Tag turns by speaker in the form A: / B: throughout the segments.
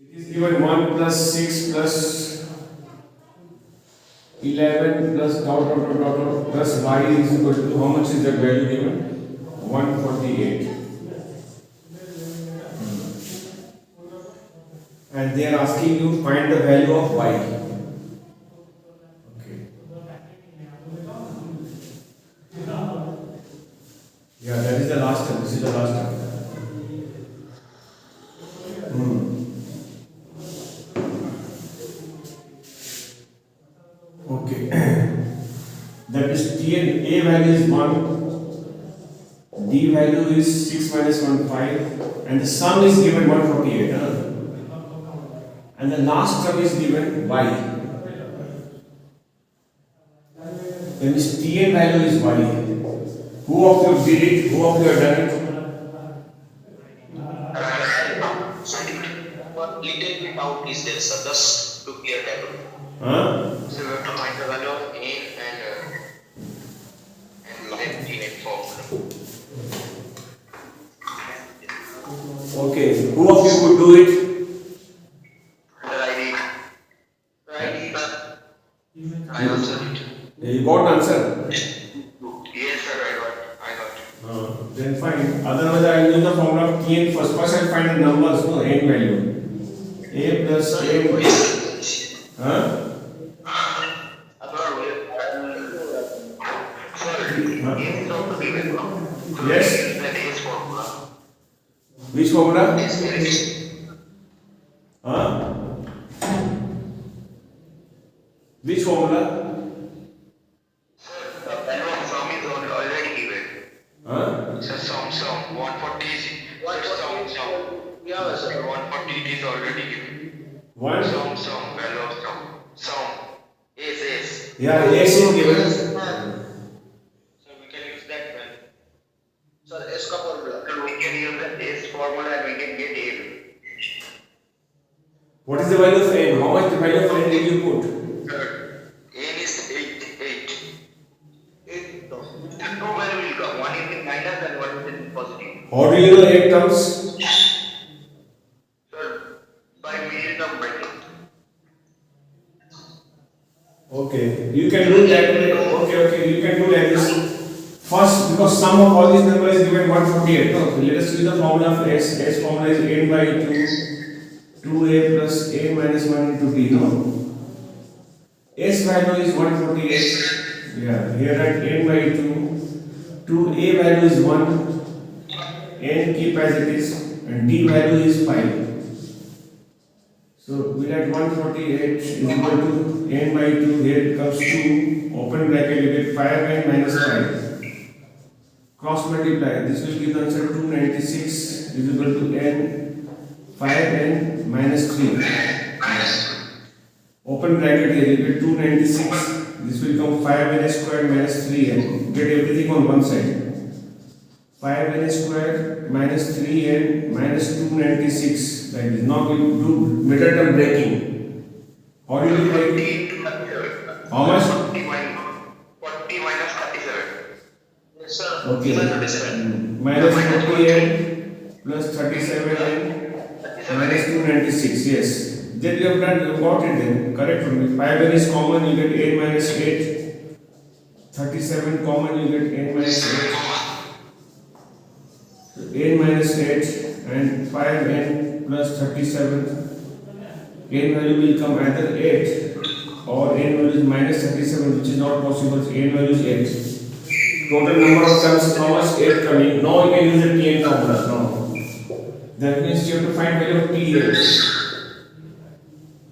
A: It is given 1 plus 6 plus 11 plus dot plus y is equal to how much is that value given? 148. And they are asking you to find the value of y. Okay. Yeah, that is the last term. This is the last term. Okay. That is Tn a value is 1, d value is 6 minus 1 5, and the sum is given 148. And the last term is given y. Then this Tn value is y. Who of you did it? Who of you have done it?
B: What little bit out is there, sir, just to clear table.
A: Huh?
B: So we have to find the value of A and let the net formula.
A: Okay. Who of you could do it?
B: I answered it.
A: You got answer.
B: Yes, sir, I got.
A: Then fine. Otherwise, I will use the formula of Tn first. First, I will find the numbers, no n value. A plus n. Huh? Yes. Which formula? Huh? Which formula? Huh?
B: So sum 140 is
C: Yeah, sir.
B: 140 it is already given.
A: One.
B: Sum value of sum is.
A: Yeah, S is given.
B: So we can use that value.
C: Sir, S का formula.
B: So we can use the S formula and we can get A.
A: What is the value of n? How much the value of n did you put?
B: N is 8.
C: 8 no.
B: The two value will come. One is in minus and one is in positive.
A: How do you know 8 terms?
B: Sir, by means of bracket.
A: Okay, you can do that way. Okay, you can do like this. First, because sum of all these numbers is given 148. No, so let us use the formula of S. S formula is n by 2, 2a plus a minus 1 into b. No, S value is 148. Yeah, here at n by 2, 2a value is 1, n keep as it is, and d value is 5. So we get 148 is equal to n by 2, here it comes 2, open bracket, you get 5n minus 5. Cross multiply, this will give the answer 296 is equal to n 5n minus 3. Open bracket here, you get 296, this will come 5n squared minus 3n, get everything on one side. 5n squared minus 3n minus 296, like this. Now we do middle term breaking. How do you do breaking? How much?
B: 40 minus 37.
C: Yes, sir.
A: Okay. Minus 48 plus 37n minus 296, yes. Then you have done, you got it then. Correct for me. 5n is common, you get n minus 8. 37 common, you get n minus 8. So n minus 8 and 5n plus 37. N value will come either 8 or n value is minus 37, which is not possible. So n value is 8. Total number of terms, how much? 8 coming. Now you can use the Tn formula. Now that means you have to find value of T8.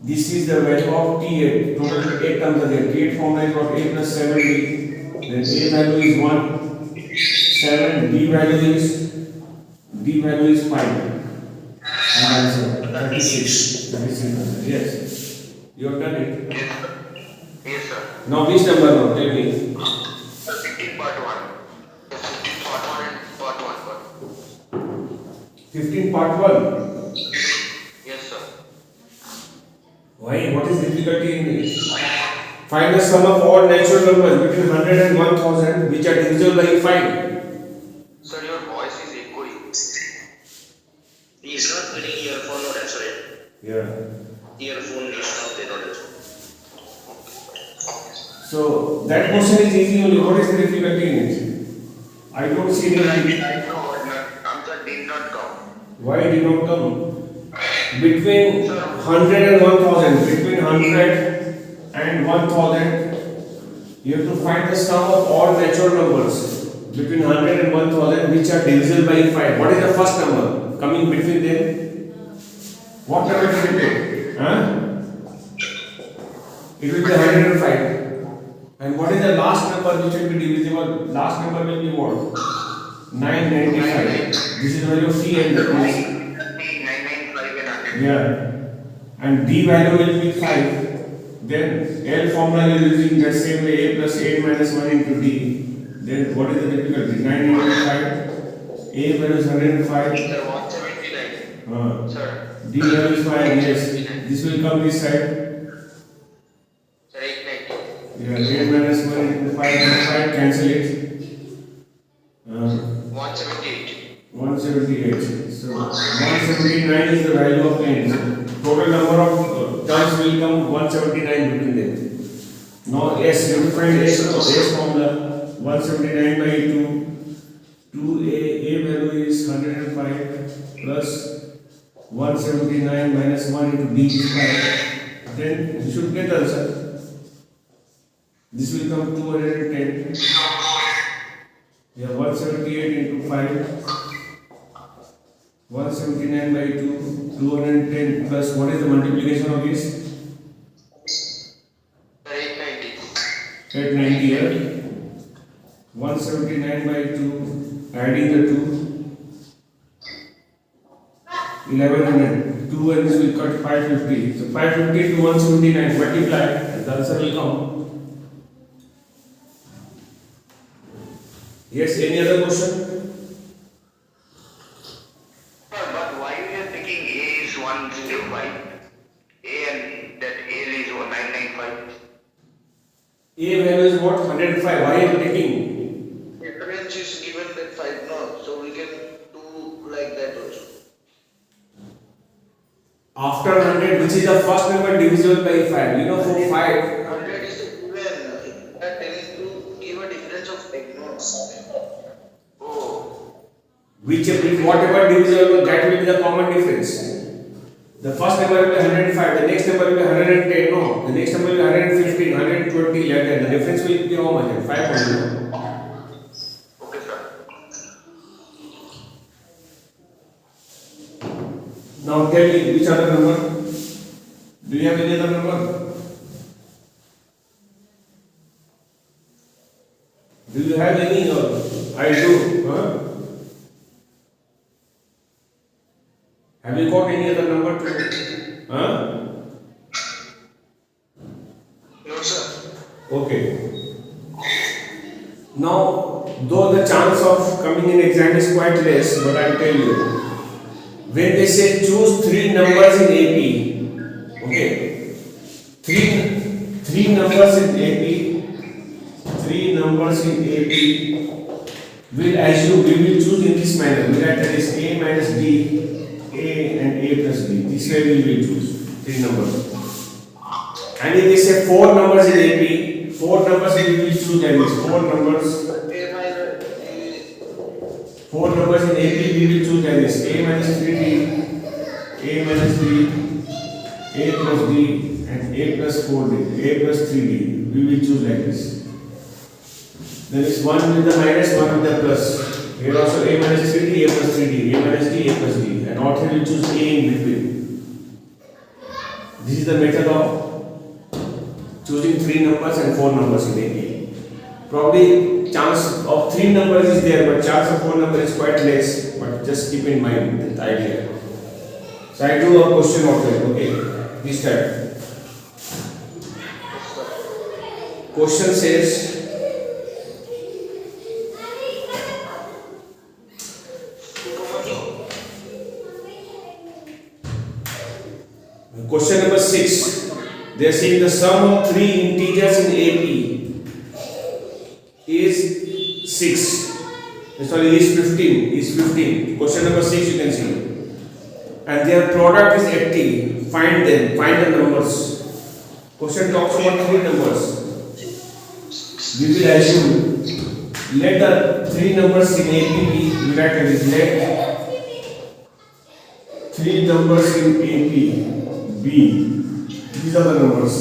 A: This is the value of T8. Total 8 terms are there. T8 formula is what? A plus 7b. Then A value is 1, 7. B value is 5. And answer 36. 36. Yes. You have done it.
B: Yes, sir.
A: Now which number now? Tell me.
B: 15 part 1. 15 part 1 and part 1.
A: 15 part 1.
B: Yes, sir.
A: Why? What is difficulty in it? Find the sum of all natural numbers between 100 and 1000 which are divisible by 5.
B: Sir, your voice is echoing.
C: He is not getting earphone or answer it.
A: Yeah.
C: Earphone is not there also.
A: So that question is easy only. What is the difficulty in it? I don't see any.
B: I know, but answer did not come.
A: Why did not come? Between 100 and 1000, between 100 and 1000, you have to find the sum of all natural numbers. Between 100 and 1000, which are divisible by 5. What is the first number coming between them? What number should it be? Huh? It will be 105. And what is the last number which will be divisible? Last number will be what? 995. This is the value of C and the plus.
B: 995 and 100.
A: Yeah. And D value will be 5. Then L formula you are using that same way, A plus 8 minus 1 into D. Then what is the difficulty? 995. A value is 105.
B: Sir, 179. Sir.
A: D value is 5. Yes. This will come this side.
B: Sir, 890.
A: Yeah. 8 minus 1 into 5 into 5. Cancel it.
B: 178.
A: 178. So 179 is the value of n. So total number of terms will come 179 between them. Now S, you will find S formula 179 by 2. A value is 105 plus 179 minus 1 into D is 5. Then you should get the answer. This will come 210. Yeah, 178 into 5. 179 by 2, 210 plus what is the multiplication of this?
B: Sir, 890.
A: 890 here. 179 by 2, adding the 2. 1100. 2 and this will cut 550. So 550 to 179 multiply and the answer will come. Yes, any other question?
B: Sir, but why you are thinking A is 105? A and that L is 995.
A: A value is what? 105. Why are you taking?
C: Difference is given that 5 no, so we can do like that also.
A: After 100, which is the first number divisible by 5? You know, for 5.
C: 100 is given. We are telling to give a difference of 8 no.
B: Oh,
A: Whatever divisible, that will be the common difference. The first number will be 105, the next number will be 110, no. The next number will be 115, 120, like that. The difference will be how much? 5 only.
B: okay, sir.
A: Now tell me which other number? Do you have any other number? Do you have any? I do. Huh? Have you got any other number to? Huh?
C: No, sir.
A: Okay. Now, though the chance of coming in exam is quite less, but I'll tell you. When they say choose 3 numbers in AP, okay, three numbers in AP, 3 numbers in AP will assume we will choose in this manner. We write that is A minus D, A and A plus B. This way we will choose 3 numbers. And if they say 4 numbers in AP, 4 numbers we will choose that is 4 numbers. Four numbers in AP we will choose that is A minus 3D, A minus D, A plus D and A plus 4D, A plus 3D. We will choose like this. Then is 1 with the minus, 1 with the plus. Here also A minus 3D, A plus 3D, A minus D, A plus D. And author will choose A in between. This is the method of choosing 3 numbers and 4 numbers in AP. Probably chance of 3 numbers is there, but chance of 4 numbers is quite less. But just keep in mind that idea. So I do a question of it. Okay, this time. Question says, question number 6. They are saying the sum of 3 integers in AP is 6. Sorry, is 15. Is 15. Question number 6 you can see. And their product is 80. find them, find the numbers. Question talks about three numbers. We will assume, let the three numbers in AP be written as let three numbers in AP be. These are the numbers.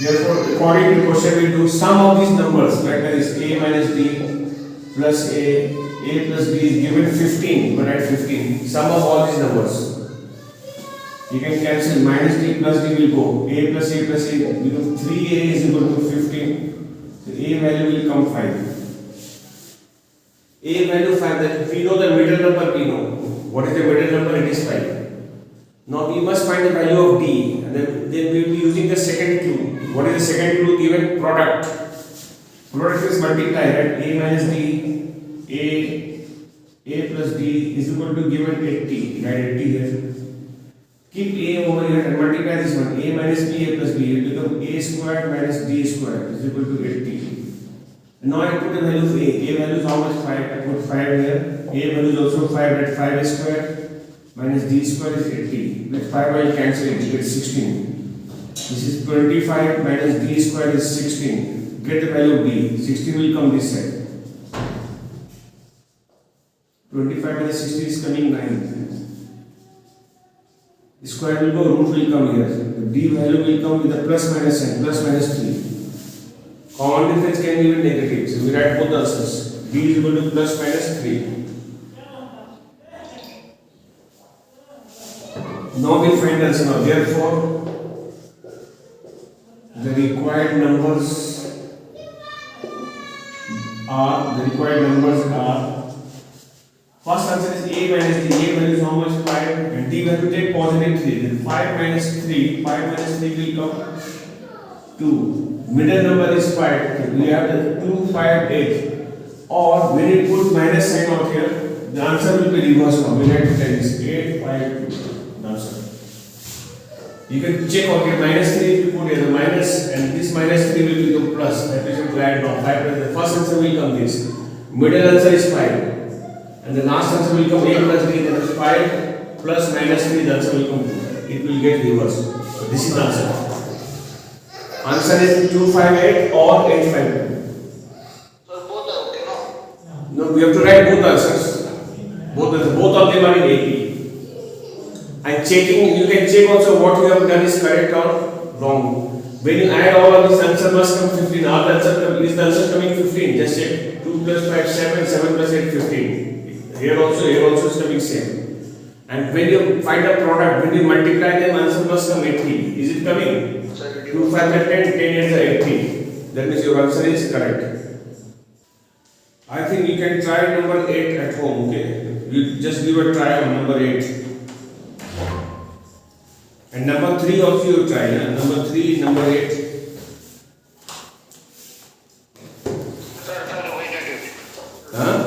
A: Therefore, according to question, we do sum of these numbers. Like that is a minus d plus a plus b is given 15. But at 15, sum of all these numbers. You can cancel minus d plus d will go. A plus a become 3a is equal to 15. So a value will come 5. A value 5. That we know the middle number. We know what is the middle number. It is 5. Now we must find the value of d, and then we will be using the second clue. What is the second clue given? Product. Product is multiply, right? A minus d, a plus d is equal to given 80. Write 80 here. Keep a over here and multiply this one. A minus b, a plus b. It will become a squared minus d squared is equal to 80. Now I put the value of a. A value is how much? 5. I put 5 here. A value is also 5. At 5 squared minus d square is 80. With 5 I will cancel it. You get 16. This is 25 minus d square is 16. Get the value of d. 16 will come this side. 25 minus 16 is coming 9. The square will go, root will come here. The d value will come with a plus minus sign, plus minus 3. Common difference can be even negative. So we write both answers. D is equal to plus minus 3. Now we find the answer. Now therefore, the required numbers are first answer is a minus d. A value is how much? 5, and d value take positive 3. Then 5 minus 3 will come 2. Middle number is 5. We have the 2, 5, 8. Or when you put minus sign out here, the answer will be reversed now. We have to tell this 8, 5, 2. You can check out here minus 3 if you put here the minus, and this minus 3 will become plus. That is your glad now. 5 plus the first answer will come this. Middle answer is 5. And the last answer will come a plus b, that is 5 plus minus 3, the answer will come 2. It will get reversed. So this is the answer. Answer is 2, 5, 8 or 8, 5, 2.
C: So both are okay, no?
A: No, we have to write both answers. Both of them are in AP. And checking, you can check also what you have done is correct or wrong. When you add all of these, answer must come 15. All the answer is the answer coming 15. Just check 2 plus 5, 7, 7 plus 8, 15. Here also is coming same. And when you find a product, when you multiply them, answer must come 80. Is it coming? 2, 5, 10, 10 is 80. That means your answer is correct. I think you can try number 8 at home, okay? You just give a try on number 8. And number 3 also you try, yeah? Number 3, number 8.
B: Sir, wait a minute.
A: Huh?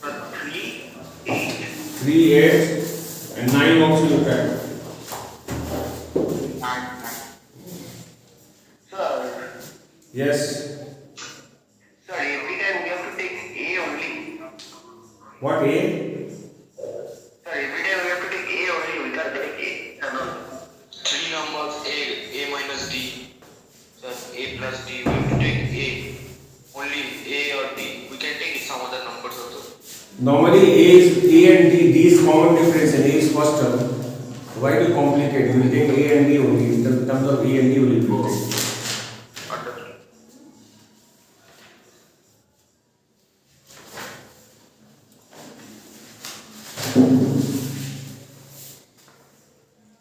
B: 3, 8.
A: 3, 8 and 9 also you try.
B: Sir,
A: Yes.
B: sir, every time we have to take A only.
A: What A?
B: Sir, every time we have to take A only, we can't take A. No.
C: 3 numbers A minus D. So A plus D, we have to take A. Only A or D. We can take some other numbers also.
A: Normally A and D is common difference and A is first term. Why to complicate? We will take A and D only. In terms of A and D only we will take.
B: Understood.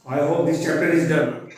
A: I hope this chapter is done.